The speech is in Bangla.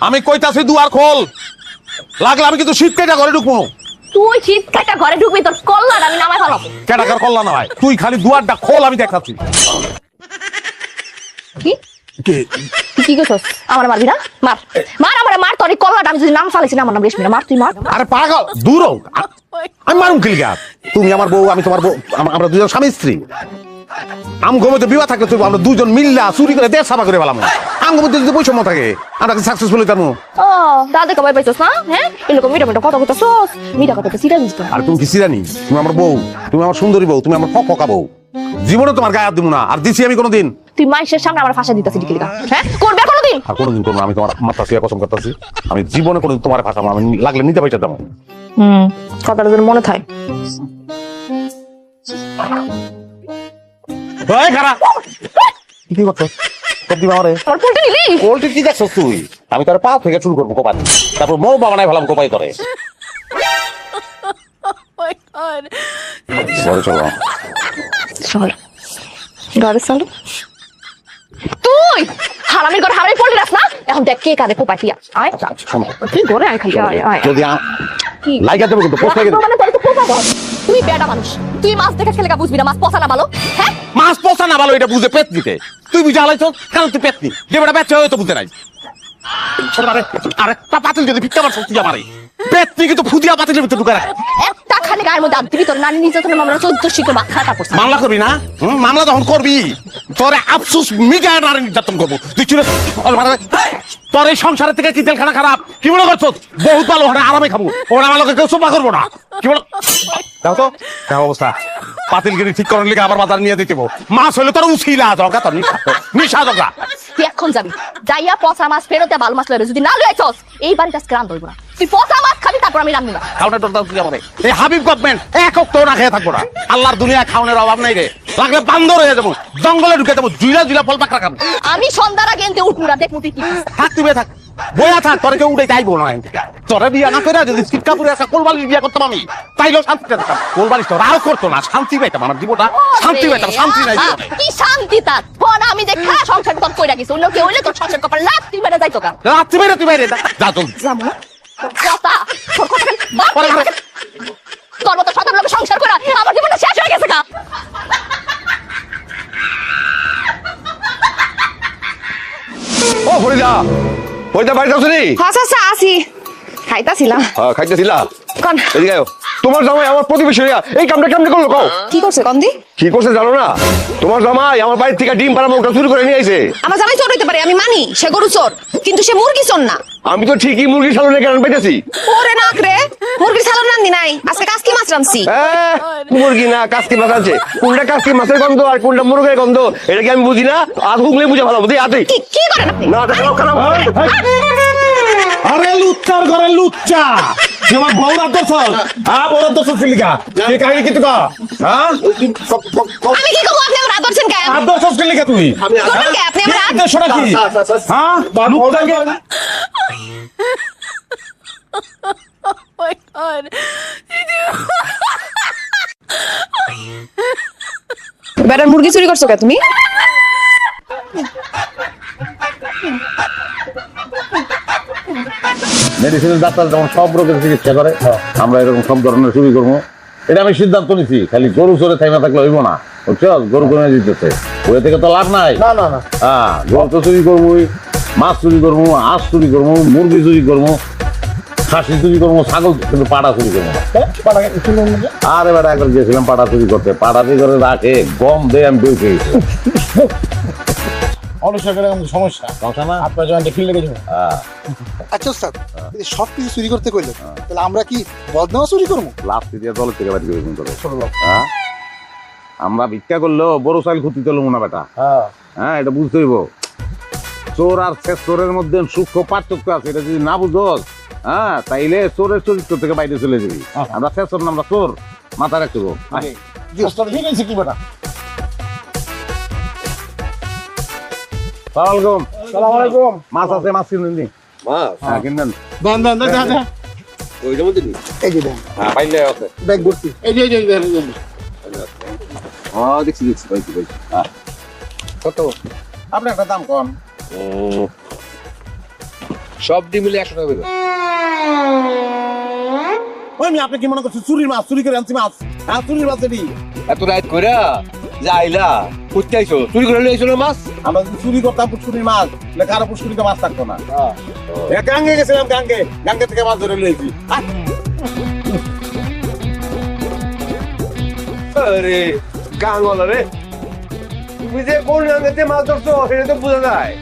আমি কইতাছি দুয়ার খোল, লাগলে আমি কিন্তু শীত কেটে ঘরে ঢুকবো। তুই শীত কাটা ঘরে ঢুকবি, তোর কল্লার আমি নামাই ফেলাবো। কেটাকার কল্লা না ভাই, তুই খালি দুয়ারটা খোল, আমি দেখাচ্ছি। কি কে কি করছস? আমার মারবি না? মার মার, আমারে মার, তোর কল্লাটা আমি যদি নাম ফালাইছি না, আমার নাম রেশমিনা, মার তুই মার। আরে পাগল, দূর হও। আমি মারুম কিলিগা? তুমি আমার বউ, আমি তোমার বউ, আমরা দুজন স্বামী স্ত্রী। আম গমতে বিবাহ থাকলে তুই আমরা দুজন মিল্লা চুরি করে দেশ সাফা করে পেলাম। আম গমতে যদি বৈষম্য থাকে, আমরা কি সাকসেসফুল হইতাম? ও দাদা কবাই পাইছস না? হ্যাঁ এরকম মিটা মিটা কথা কইতাছস, মিটা কথা তো সিরা দিস। আর তুমি কি সিরানি? তুমি আমার বউ, তুমি আমার সুন্দরী বউ, তুমি আমার ফকা বউ। জীবনে তোমার গায়ে হাত দিব না, আর দিছি আমি কোনোদিন। তুই মাইশের সামনে আমার ফাঁসা দিতাছিস কি লিগা? হ্যাঁ করবে কোনোদিন? আর কোনোদিন করবো না। আমি তোমার মাথা শুয়ে কসম করতেছি, আমি জীবনে কোনোদিন তোমার ফাঁসাবো না। আমি লাগলে নিতে পাইতে যাবো। কথাটা যেন মনে থাকে। এই খারাপ কি করছো? সবজি মারে আমার পোল্ট্রি নিলি? পোল্ট্রি কি দেখছো তুই? আমি তোর পা থেকে শুরু করবো কোপাই, তারপর মৌ বাবানায় ফেলাম কোপাই করে। ঘরে চলো। চল ঘরে চল। তুই হারামির ঘরে হারামি পোল্ট্রি রাখ না, এখন দেখ কে কাঁদে কোপাইয়া। আয় তুই ঘরে আয়, খালি আয় আয়। যদি কি লাইগা দেবো কিন্তু পোস্ট লাগিয়ে দেবো। মানে তোর তো কোপা। তুই বেটা মানুষ, তুই মাছ দেখে খেলে বুঝবি না মাছ পচা না ভালো? হ্যাঁ মাছ পচা না ভালো এটা বুঝে পেট দিতে তুই বুঝে আলাইছ, কারণ তুই পেট নি যে বেটা পেট হয়তো বুঝতে নাই। আরেকটা পাতিল যদি ভিক্ষা মারছ তুই আমারে পেট নি, কিন্তু ফুদিয়া পাতিলের ভিতরে ঢুকে রাখ। একটা খালি গায়ের মধ্যে আর দিবি, তোর নানি নির্যাতনের মামলা 14 শিখে মাথাটা পড়ছে। মামলা করবি না? মামলা যখন করবি তোরে আফসোস মিটায় নারী নির্যাতন করবো। তুই চুরে তোর এই সংসারের থেকে কি তেলখানা খারাপ কি মনে করছো? বহুত ভালো ওখানে আরামে খাবো, ওরা আমাকে কেউ সোফা করবো না। কি বলো দেখো তো কেমন অবস্থা? পাতিলগিরি ঠিক করার লিগে আবার বাজার নিয়ে দিতে মাছ হইলে তোর উছিলা দরকার, তোর নিশা দরকার। তুই এখন যাবি, যাইয়া পচা মাছ ফেরতে ভালো মাছ লয়ে, যদি না লয়ে আইছস এই বাড়িতে আজকে রান ধরবো না। তুই পচা মাছ খাবি, তারপর আমি রান্না। খাওয়ানোর দরকার তুই আমারে। এই হাবিব গভর্নমেন্ট এক অক্ত না খেয়ে থাকবো না। আল্লাহর দুনিয়ায় খাওয়ানোর অভাব নাই রে। লাগলে বান্দর হয়ে যাবো, জঙ্গলে ঢুকে যাবো, জুইলা জুইলা ফল পাকড়া খাবো। আমি সন্ধ্যার আগে এনতে উঠবো না, দেখবো তুই কি থাক, তুই থাক, বইয়া থাক, তোরে কেউ উঠে চাইবো না। তোরে বিয়া না করে যদি সিট কাপুরে একটা কোলবালিশ বিয়া করতাম আমি, তাইলেও শান্তিতে থাকতাম। কোলবালিশ তোর আর করতো না, শান্তি পাইতাম। আমার জীবনটা শান্তি পাইতাম, শান্তি নাই জীবনে। কি শান্তি তার? ফোন আমি দেখা সংসার তোর কইরা গেছি, অন্য কেউ হইলে তোর সংসার কপাল লাত্তি মেরে যাইতো কা। রাত্রি বাইরে তুই বাইরে যা চল। যাবো না কথা তোর কথা তোর মতো সাধারণ লোক সংসার করা আমার জীবনটা শেষ হয়ে গেছে কা। ও ফরিদা, ফরিদা বাড়িতে আছো নি? আচ্ছা আসি, খাইতাছিলাম। হ্যাঁ খাইতেছিলা? কোন এদিকে আয়। তোমার জামাই আমার প্রতিবেশী এই কামটা কেমনে করলো কও? কি করছে কন্দি? কি করছে জানো না? তোমার জামাই আমার বাড়ির থেকে ডিম পাড়া মুখটা চুরি করে নিয়ে আইছে। আমার জামাই চোর হইতে পারে, আমি মানি সে গরু চোর, কিন্তু সে মুরগি চোর না। আমি তো ঠিকই মুরগি সালনে কেন পাইতেছি। ওরে নাক রে, মুরগির সালন রান্দি নাই, আজকে কাসকি মাছ রাঁধছি। মুরগি না কাসকি মাছ আছে। কোনটা কাসকি মাছের গন্ধ আর কোনটা মুরগের গন্ধ এটা কি আমি বুঝি না? আর হুগলে বুঝে ভালো বুঝি আতে কি কি করেন আপনি? না দেখো খারাপ। আরে লুচ্চার ঘরে লুচ্চা, তোমার বউরা দোষ। হ্যাঁ বউরা দোষ সিলিকা কি কাহিনী কি তুই? হ্যাঁ আমি কি করব? আপনি আমার আদর্শন কেন? আদর্শ সিলিকা তুই করুন কে আপনি আমার আদর্শটা কি? হ্যাঁ লুচ্চা বেটার মুরগি চুরি করছো কে তুমি? মেডিসিনের ডাক্তার যেমন সব রোগের চিকিৎসা করে, আমরা এরকম সব ধরনের চুরি করবো। এটা আমি সিদ্ধান্ত নিছি। খালি গরু চোরে থাইমা থাকলে হইব না, বুঝছো? গরু কিনে দিতেছে ওই থেকে তো লাভ নাই। হ্যাঁ গরু তো চুরি করবো, মাছ চুরি করবো, হাঁস চুরি করবো, মুরগি চুরি করবো, খাসি চুরি করবো, ছাগল, কিন্তু পাড়া চুরি করবো না। আর এবার একবার গিয়েছিলাম পাড়া চুরি করতে, পাড়া চুরি করে রাখে গম দিয়ে আমি বের খেয়েছি। সমস্যা না আপনার জয়েন্টে ফিল লেগে যাবে। আচ্ছা স্যার, সব কিছু চুরি করতে কইলে তাহলে আমরা কি বদনামও চুরি করবো? লাভ দিয়ে দলের থেকে বাড়ি করে হ্যাঁ, আমরা ভিক্ষা করলেও বড় চাইল ক্ষতি চলো না বেটা। হ্যাঁ এটা বুঝতে হইব। চোর আর শেষ চোরের মধ্যে সূক্ষ্ম পার্থক্য আছে, এটা যদি না বুঝোস হ্যাঁ তাইলে চোরের চরিত্র থেকে বাইরে চলে যাবি। আমরা শেষ চোর না, আমরা চোর, মাথা রাখতে হবে। কি বেটা? সালাম আলাইকুম। মাছ আছে, মাছ কিনেন নি? হ্যাঁ কিনেন। এই যে দেন, হ্যাঁ পাইলে আছে। ব্যাগ ভর্তি। কত? আপনি একটা দাম কম। সব ডিম মিলে 100 টাকা করে। ওই আমি আপনি কি মনে করছেন চুরির মাছ চুরি করে আনছি মাছ হ্যাঁ চুরির মাছ এটি এত রাত কইরা যাইলা করতে আইছো চুরি করে লইছো না মাছ। আমরা যদি চুরি করতাম পুষ্কুরির মাছ তাহলে কারো পুষ্কুরিতে মাছ থাকতো না গাঙ্গে গেছিলাম গাঙ্গে থেকে মাছ ধরে লইছি আরে গাঙ্গলা রে, তুমি যে কোন গাঙ্গেতে মাছ ধরছো সেটা তো বোঝা যায়।